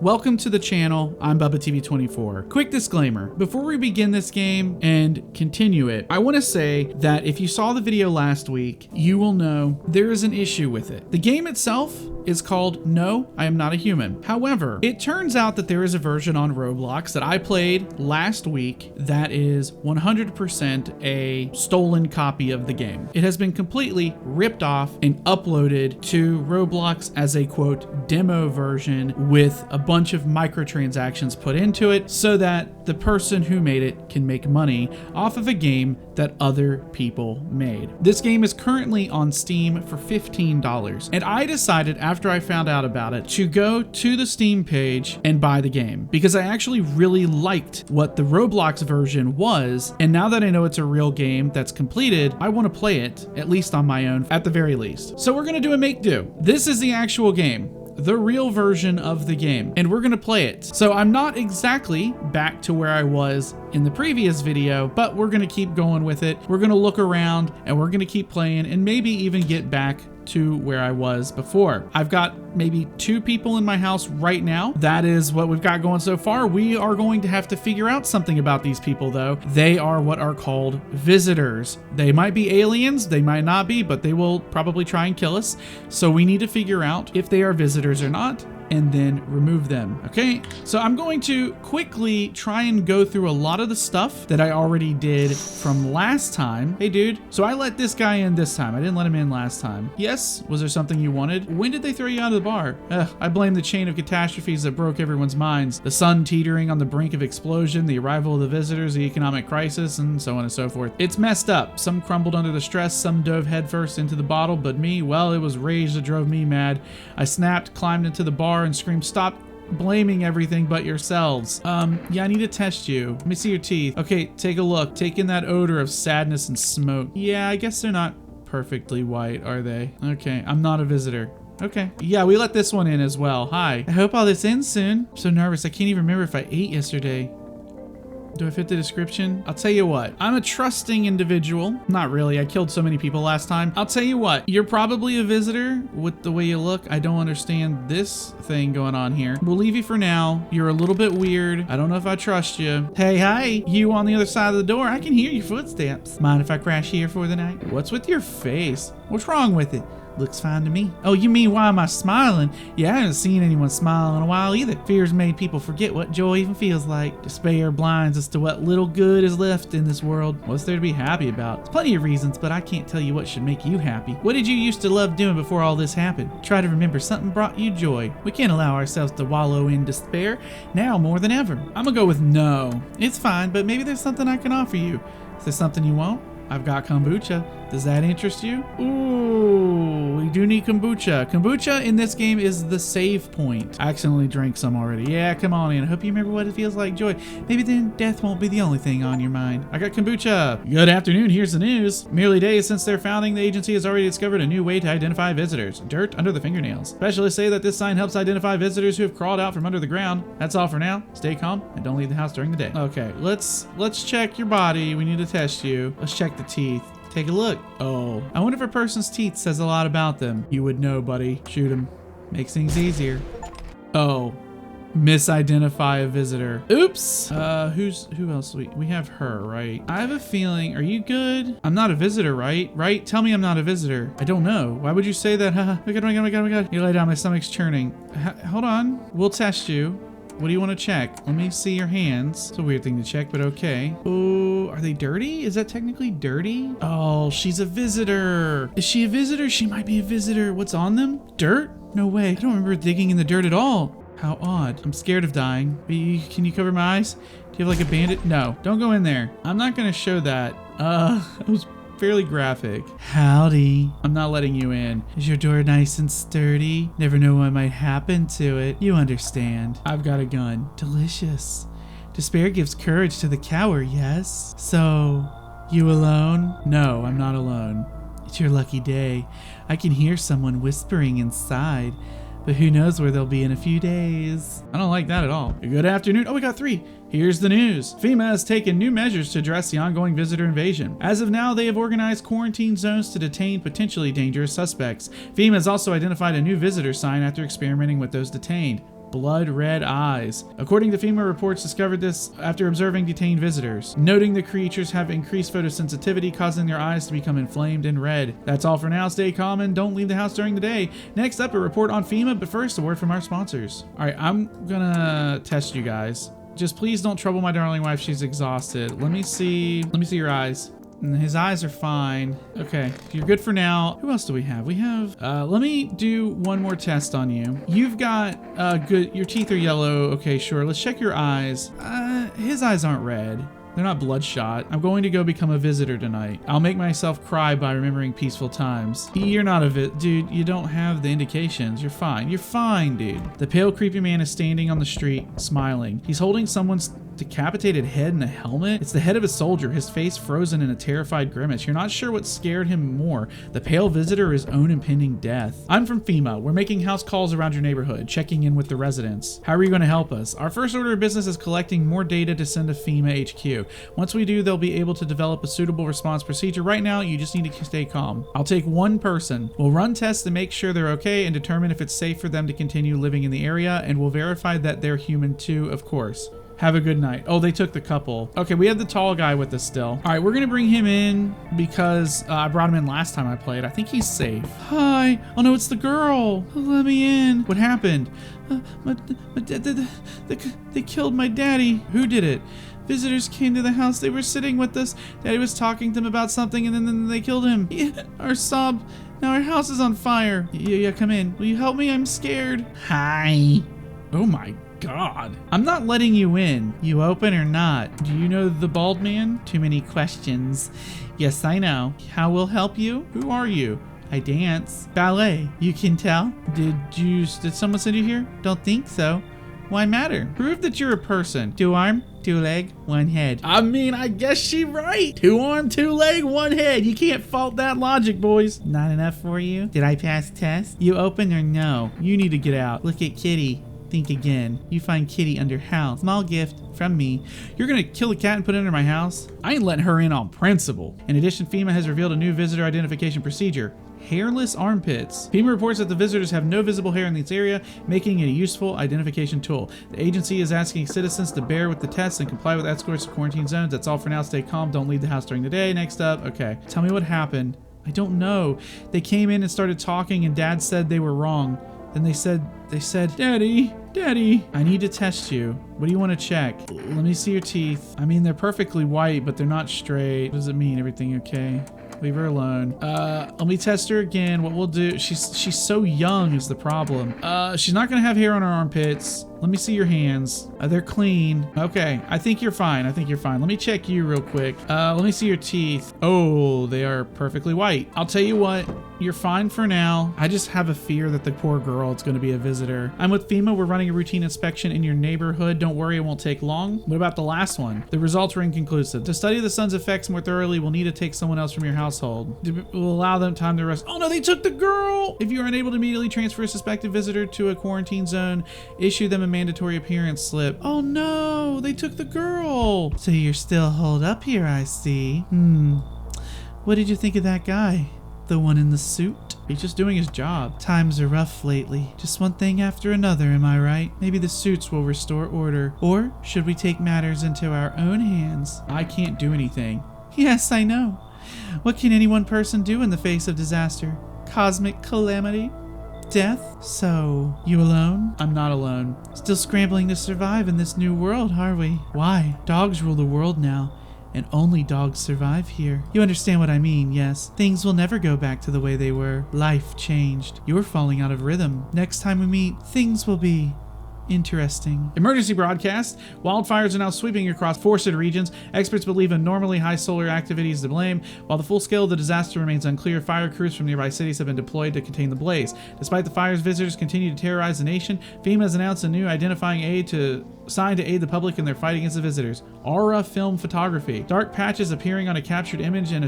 Welcome to the channel, I'm BubbaTV24. Quick disclaimer, before we begin this game and continue it, I want to say that if you saw the video last week, you will know there is an issue with it. The game itself is called No, I Am Not a Human. However, it turns out that there is a version on Roblox that I played last week that is 100% a stolen copy of the game. It has been completely ripped off and uploaded to Roblox as a quote demo version with a bunch of microtransactions put into it so that the person who made it can make money off of a game that other people made. This game is currently on Steam for $15, and I decided after I found out about it to go to the Steam page and buy the game because I actually really liked what the Roblox version was, and now that I know it's a real game that's completed, I want to play it, at least on my own, at the very least. So we're gonna do a make do. This is the actual game, the real version of the game, and we're gonna play it. So I'm not exactly back to where I was in the previous video, but we're gonna keep going with it. We're gonna look around and we're gonna keep playing and maybe even get back to where I was before. I've got maybe 2 people in my house right now. That is what we've got going so far. We are going to have to figure out something about these people though. They are what are called visitors. They might be aliens, they might not be, but they will probably try and kill us. So we need to figure out if they are visitors or not, and then remove them. Okay, so I'm going to quickly try and go through a lot of the stuff that I already did from last time. Hey dude, so I let this guy in this time. I didn't let him in last time. Yes, was there something you wanted? When did they throw you out of the bar? I blame the chain of catastrophes that broke everyone's minds. The sun teetering on the brink of explosion, the arrival of the visitors, the economic crisis, and so on and so forth. It's messed up. Some crumbled under the stress, some dove headfirst into the bottle, but me, well, it was rage that drove me mad. I snapped, climbed into the bar, and screamed, "Stop blaming everything but yourselves." Yeah, I need to test you. Let me see your teeth. Okay, take a look. Take in that odor of sadness and smoke. Yeah, I guess they're not perfectly white, are they? Okay, I'm not a visitor. Okay. Yeah, we let this one in as well. Hi. I hope all this ends soon. I'm so nervous. I can't even remember if I ate yesterday. Do I fit the description? I'll tell you what, I'm a trusting individual. Not really, I killed so many people last time. I'll tell you what, you're probably a visitor with the way you look. I don't understand this thing going on here. We'll leave you for now. You're a little bit weird. I don't know if I trust you. Hey, hi, you on the other side of the door. I can hear your footsteps. Mind if I crash here for the night? What's with your face? What's wrong with it? Looks fine to me. Oh, you mean why am I smiling? Yeah, I haven't seen anyone smile in a while either. Fear's made people forget what joy even feels like. Despair blinds us to what little good is left in this world. What's there to be happy about? There's plenty of reasons, but I can't tell you what should make you happy. What did you used to love doing before all this happened? Try to remember something brought you joy. We can't allow ourselves to wallow in despair, now more than ever. I'm gonna go with no. It's fine, but maybe there's something I can offer you. Is there something you want? I've got kombucha. Does that interest you? Ooh, we do need kombucha. Kombucha in this game is the save point. I accidentally drank some already. Yeah, come on in. I hope you remember what it feels like, joy. Maybe then death won't be the only thing on your mind. I got kombucha. Good afternoon, here's the news. Merely days since their founding, the agency has already discovered a new way to identify visitors. Dirt under the fingernails. Specialists say that this sign helps identify visitors who have crawled out from under the ground. That's all for now. Stay calm and don't leave the house during the day. Okay, let's check your body. We need to test you. Let's check the teeth. Take a look. Oh, I wonder if a person's teeth says a lot about them. You would know, buddy. Shoot him. Makes things easier. Oh, misidentify a visitor. Oops. Who else? We have her, right? I have a feeling. Are you good? I'm not a visitor, right? Right? Tell me I'm not a visitor. I don't know. Why would you say that? Oh my god, oh my god, oh my god. You lay down, my stomach's churning. Hold on. We'll test you. What do you want to check? Let me see your hands. It's a weird thing to check, but okay. Oh, are they dirty? Is that technically dirty? Oh, she's a visitor. Is she a visitor? She might be a visitor. What's on them? Dirt? No way. I don't remember digging in the dirt at all. How odd. I'm scared of dying. Can you cover my eyes? Do you have like a bandit? No, don't go in there. I'm not going to show that. It was fairly graphic. Howdy. I'm not letting you in. Is your door nice and sturdy? Never know what might happen to it. You understand. I've got a gun. Delicious. Despair gives courage to the coward, yes? So, you alone? No, I'm not alone. It's your lucky day. I can hear someone whispering inside, but who knows where they'll be in a few days. I don't like that at all. Good afternoon. Oh, we got 3. Here's the news. FEMA has taken new measures to address the ongoing visitor invasion. As of now, they have organized quarantine zones to detain potentially dangerous suspects. FEMA has also identified a new visitor sign after experimenting with those detained. blood red eyes. According to FEMA reports, discovered this after observing detained visitors, noting the creatures have increased photosensitivity, causing their eyes to become inflamed and red. That's all for now. Stay calm and don't leave the house during the day. Next up, a report on FEMA, but first, a word from our sponsors. All right, I'm gonna test you guys. Just please don't trouble my darling wife. She's exhausted. Let me see your eyes. His eyes are fine. Okay, you're good for now. Who else do we have? We have, let me do one more test on you. You've got, good, your teeth are yellow. Okay, sure. Let's check your eyes. His eyes aren't red. They're not bloodshot. I'm going to go become a visitor tonight. I'll make myself cry by remembering peaceful times. You're not a dude, you don't have the indications. You're fine. You're fine, dude. The pale, creepy man is standing on the street, smiling. He's holding someone's decapitated head in a helmet. It's the head of a soldier, his face frozen in a terrified grimace. You're not sure what scared him more, the pale visitor or his own impending death. I'm from FEMA. We're making house calls around your neighborhood, checking in with the residents. How are you going to help us? Our first order of business is collecting more data to send to FEMA HQ. Once we do, they'll be able to develop a suitable response procedure. Right now, you just need to stay calm. I'll take one person. We'll run tests to make sure they're okay and determine if it's safe for them to continue living in the area, and we'll verify that they're human too, of course. Have a good night. Oh, they took the couple. Okay, we have the tall guy with us still. All right, we're gonna bring him in because I brought him in last time I played. I think he's safe. Hi. Oh no, it's the girl. Let me in. What happened? They killed my daddy. Who did it? Visitors came to the house. They were sitting with us. Daddy was talking to them about something and then they killed him. Yeah, now our house is on fire. Yeah, come in. Will you help me? I'm scared. Hi. Oh my God. I'm not letting you in. You open or not? Do you know the bald man? Too many questions. Yes, I know. How will help you? Who are you? I dance. Ballet. You can tell? Did someone send you here? Don't think so. Why matter? Prove that you're a person. 2 arm, 2 leg, 1 head. I mean, I guess she right. 2 arm, 2 leg, 1 head. You can't fault that logic, boys. Not enough for you? Did I pass test? You open or no? You need to get out. Look at Kitty. Think again. You find Kitty under house. Small gift from me. You're gonna kill a cat and put it under my house? I ain't letting her in on principle. In addition, FEMA has revealed a new visitor identification procedure. Hairless armpits. FEMA reports that the visitors have no visible hair in this area, making it a useful identification tool. The agency is asking citizens to bear with the tests and comply with escorts to quarantine zones. That's all for now. Stay calm. Don't leave the house during the day. Next up. Okay. Tell me what happened. I don't know. They came in and started talking and Dad said they were wrong. Then they said, Daddy, I need to test you. What do you want to check? Let me see your teeth. I mean, they're perfectly white, but they're not straight. What does it mean? Everything okay? Leave her alone. Let me test her again. What we'll do, she's so young is the problem. She's not gonna have hair on her armpits. Let me see your hands. They're clean. Okay, I think you're fine. Let me check you real quick. Let me see your teeth. Oh, they are perfectly white. I'll tell you what, you're fine for now. I just have a fear that the poor girl is gonna be a visitor. I'm with FEMA. We're running a routine inspection in your neighborhood. Don't worry, it won't take long. What about the last one? The results were inconclusive. To study the sun's effects more thoroughly, we'll need to take someone else from your household. We'll allow them time to rest. Oh no, they took the girl! If you are unable to immediately transfer a suspected visitor to a quarantine zone, issue them a mandatory appearance slip. Oh no, they took the girl! So you're still holed up here, I see. What did you think of that guy? The one in the suit? He's just doing his job. Times are rough lately. Just one thing after another, am I right? Maybe the suits will restore order. Or should we take matters into our own hands? I can't do anything. Yes, I know. What can any one person do in the face of disaster? Cosmic calamity? Death? So, you alone? I'm not alone. Still scrambling to survive in this new world, are we? Why? Dogs rule the world now, and only dogs survive here. You understand what I mean, yes? Things will never go back to the way they were. Life changed. You're falling out of rhythm. Next time we meet, things will be interesting. Emergency broadcast. Wildfires are now sweeping across forested regions. Experts believe abnormally high solar activity is to blame. While the full scale of the disaster remains unclear, fire crews from nearby cities have been deployed to contain the blaze. Despite the fires, visitors continue to terrorize the nation. FEMA has announced a new identifying sign to aid the public in their fight against the visitors. Aura film photography. Dark patches appearing on a captured image is a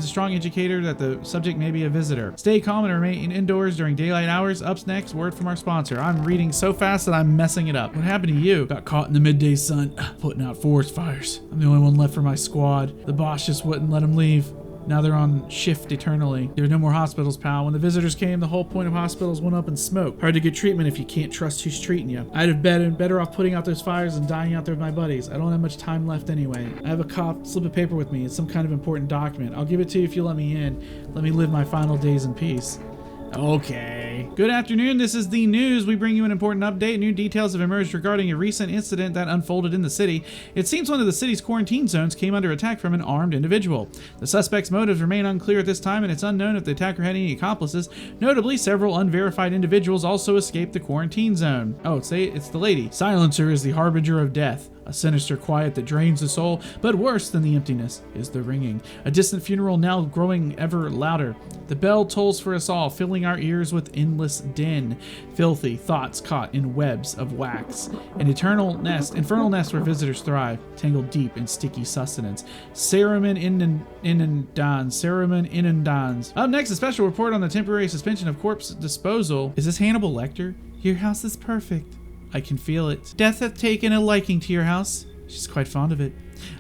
strong indicator that the subject may be a visitor. Stay calm and remain indoors during daylight hours. Up next, word from our sponsor. I'm reading so fast that I'm messing it up. What happened to you? Got caught in the midday sun, putting out forest fires. I'm the only one left for my squad. The boss just wouldn't let him leave. Now they're on shift eternally. There's no more hospitals, pal. When the visitors came, the whole point of hospitals went up in smoke. Hard to get treatment if you can't trust who's treating you. I'd have been better off putting out those fires and dying out there with my buddies. I don't have much time left anyway. I have a slip of paper with me. It's some kind of important document. I'll give it to you if you let me in. Let me live my final days in peace. Okay. Good afternoon. This is the news. We bring you an important update. New details have emerged regarding a recent incident that unfolded in the city. It seems one of the city's quarantine zones came under attack from an armed individual. The suspect's motives remain unclear at this time, and it's unknown if the attacker had any accomplices. Notably, several unverified individuals also escaped the quarantine zone. Oh, it's the lady. Silencer is the harbinger of death. A sinister quiet that drains the soul, but worse than the emptiness is the ringing. A distant funeral now growing ever louder. The bell tolls for us all, filling our ears with endless din. Filthy thoughts caught in webs of wax. An infernal nest where visitors thrive, tangled deep in sticky sustenance. Saruman Inundans. Up next, a special report on the temporary suspension of corpse disposal. Is this Hannibal Lecter? Your house is perfect. I can feel it. Death hath taken a liking to your house. She's quite fond of it.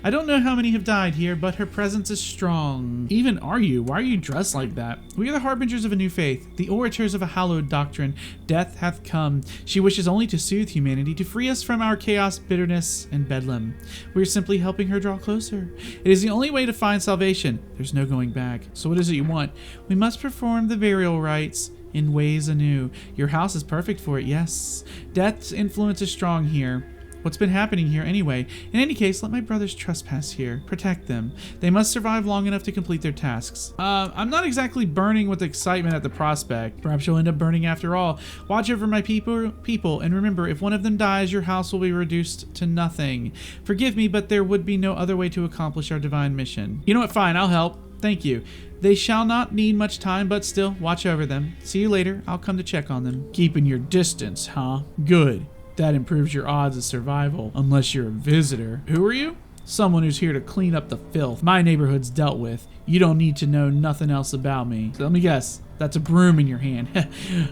I don't know how many have died here, but her presence is strong. Even are you? Why are you dressed like that? We are the harbingers of a new faith, the orators of a hallowed doctrine. Death hath come. She wishes only to soothe humanity, to free us from our chaos, bitterness, and bedlam. We are simply helping her draw closer. It is the only way to find salvation. There's no going back. So what is it you want? We must perform the burial rites in ways anew. Your house is perfect for it, yes. Death's influence is strong here. What's been happening here anyway? In any case, let my brothers trespass here. Protect them. They must survive long enough to complete their tasks. I'm not exactly burning with excitement at the prospect. Perhaps you'll end up burning after all. Watch over my people, and remember, if one of them dies, your house will be reduced to nothing. Forgive me, but there would be no other way to accomplish our divine mission. You know what? Fine, I'll help. Thank you. They shall not need much time, but still, watch over them. See you later. I'll come to check on them. Keeping your distance, huh? Good. That improves your odds of survival, unless you're a visitor. Who are you? Someone who's here to clean up the filth. My neighborhood's dealt with. You don't need to know nothing else about me. So let me guess. That's a broom in your hand.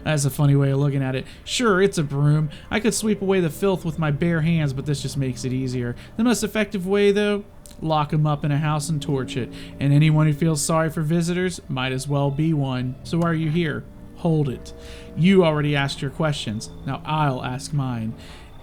That's a funny way of looking at it. Sure, it's a broom. I could sweep away the filth with my bare hands, but this just makes it easier. The most effective way, though? Lock them up in a house and torch it. And anyone who feels sorry for visitors might as well be one. So why are you here? Hold it. You already asked your questions. Now I'll ask mine.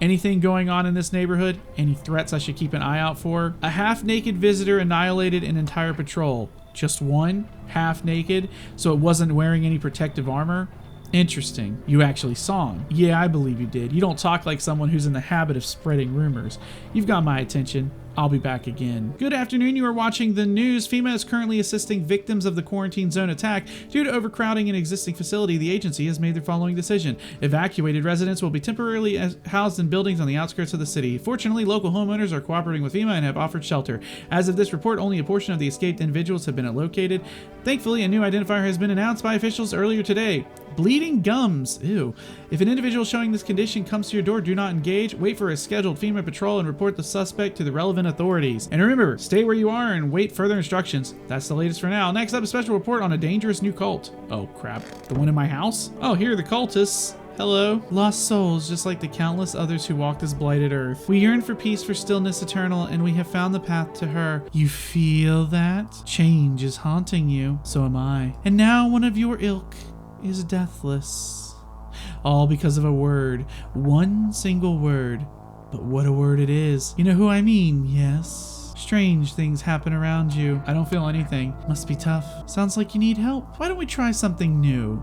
Anything going on in this neighborhood? Any threats I should keep an eye out for? A half-naked visitor annihilated an entire patrol. Just one? Half-naked? So it wasn't wearing any protective armor? Interesting. You actually saw him. Yeah, I believe you did. You don't talk like someone who's in the habit of spreading rumors. You've got my attention. I'll be back again. Good afternoon. You are watching the news. FEMA is currently assisting victims of the quarantine zone attack. Due to overcrowding an existing facility, the agency has made the following decision. Evacuated residents will be temporarily housed in buildings on the outskirts of the city. Fortunately, local homeowners are cooperating with FEMA and have offered shelter. As of this report, only a portion of the escaped individuals have been located. Thankfully, a new identifier has been announced by officials earlier today. Bleeding gums. Ew. If an individual showing this condition comes to your door, do not engage. Wait for a scheduled FEMA patrol and report the suspect to the relevant authorities. And remember, stay where you are and wait further instructions. That's the latest for now. Next up, a special report on a dangerous new cult. Oh crap. The one in my house? Oh, here are the cultists. Hello. Lost souls, just like the countless others who walk this blighted earth. We yearn for peace, for stillness eternal, and we have found the path to her. You feel that? Change is haunting you. So am I. And now one of your ilk is deathless. All because of a word. One single word. But what a word it is. You know who I mean, yes? Strange things happen around you. I don't feel anything. Must be tough. Sounds like you need help. Why don't we try something new?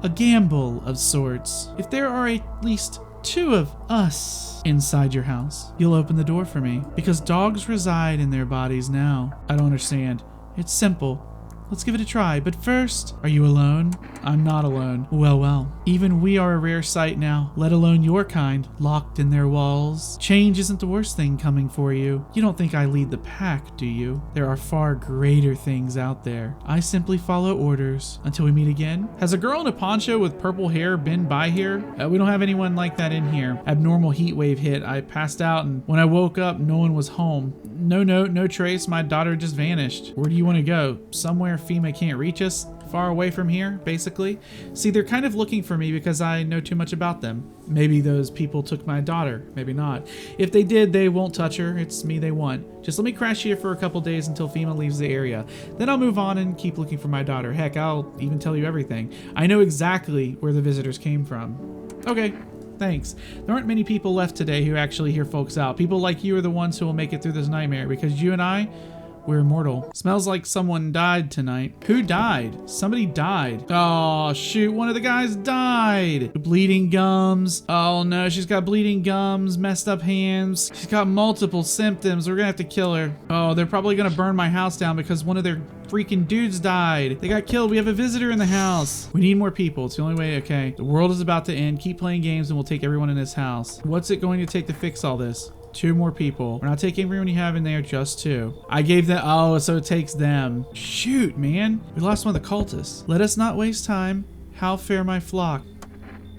A gamble of sorts. If there are at least 2 of us inside your house, you'll open the door for me. Because dogs reside in their bodies now. I don't understand. It's simple. Let's give it a try. But first, are you alone? I'm not alone. Well, well. Even we are a rare sight now, let alone your kind, locked in their walls. Change isn't the worst thing coming for you. You don't think I lead the pack, do you? There are far greater things out there. I simply follow orders. Until we meet again. Has a girl in a poncho with purple hair been by here? We don't have anyone like that in here. Abnormal heat wave hit. I passed out, and when I woke up, no one was home. No note, no trace. My daughter just vanished. Where do you want to go? Somewhere FEMA can't reach us? far away from here, basically. See, they're kind of looking for me because I know too much about them. Maybe those people took my daughter, maybe not. If they did, they won't touch her. It's me they want. Just let me crash here for a couple days until FEMA leaves the area. Then I'll move on and keep looking for my daughter. Heck, I'll even tell you everything. I know exactly where the visitors came from. Okay. Thanks. There aren't many people left today who actually hear folks out. People like you are the ones who will make it through this nightmare because you and I, we're immortal. Smells like someone died tonight. Who died? Somebody died. Oh, shoot. One of the guys died. Bleeding gums. Oh, no. She's got bleeding gums, messed up hands. She's got multiple symptoms. We're gonna have to kill her. Oh, they're probably gonna burn my house down because one of their freaking dudes died. They got killed. We have a visitor in the house. We need more people. It's the only way. Okay. The world is about to end. Keep playing games and we'll take everyone in this house. What's it going to take to fix all this? 2 more people. We're not taking everyone you have in there, just 2. I gave them, oh, so it takes them. Shoot, man. We lost one of the cultists. Let us not waste time. How fare my flock?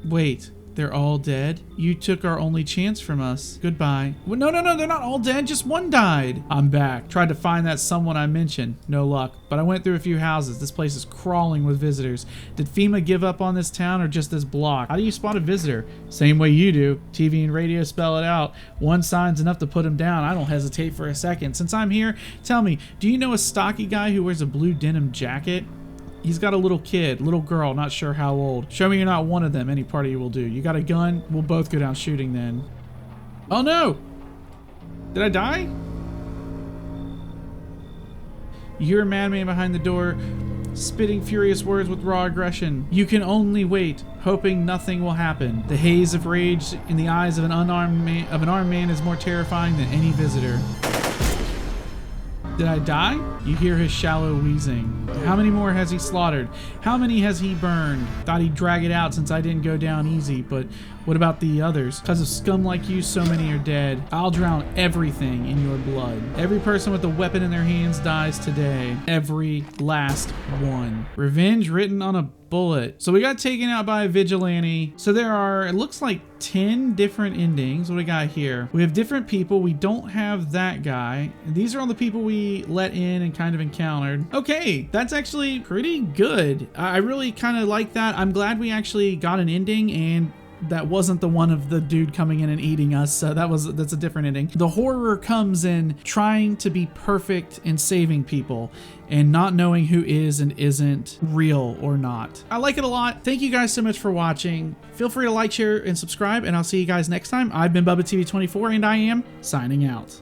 Wait, they're all dead? You took our only chance from us. Goodbye. Well, no, they're not all dead. Just one died. I'm back. Tried to find that someone I mentioned. No luck. But I went through a few houses. This place is crawling with visitors. Did FEMA give up on this town or just this block? How do you spot a visitor? Same way you do. TV and radio spell it out. One sign's enough to put him down. I don't hesitate for a second. Since I'm here, tell me, do you know a stocky guy who wears a blue denim jacket? He's got a little kid, little girl, not sure how old. Show me you're not one of them. Any party will do. You got a gun? We'll both go down shooting then. Oh no! Did I die? You hear a madman behind the door, spitting furious words with raw aggression. You can only wait, hoping nothing will happen. The haze of rage in the eyes of an armed man is more terrifying than any visitor. Did I die? You hear his shallow wheezing. How many more has he slaughtered? How many has he burned? Thought he'd drag it out since I didn't go down easy, but what about the others? Because of scum like you, so many are dead. I'll drown everything in your blood. Every person with a weapon in their hands dies today. Every last one. Revenge written on a bullet. So we got taken out by a vigilante. So there are, it looks like 10 different endings. What do we got here? We have different people. We don't have that guy. And these are all the people we let in and kind of encountered. Okay, that's actually pretty good. I really kind of like that. I'm glad we actually got an ending and that wasn't the one of the dude coming in and eating us. So that's a different ending. The horror comes in trying to be perfect and saving people and not knowing who is and isn't real or not. I like it a lot. Thank you guys so much for watching. Feel free to like, share, and subscribe, and I'll see you guys next time. I've been BubbaTV24, and I am signing out.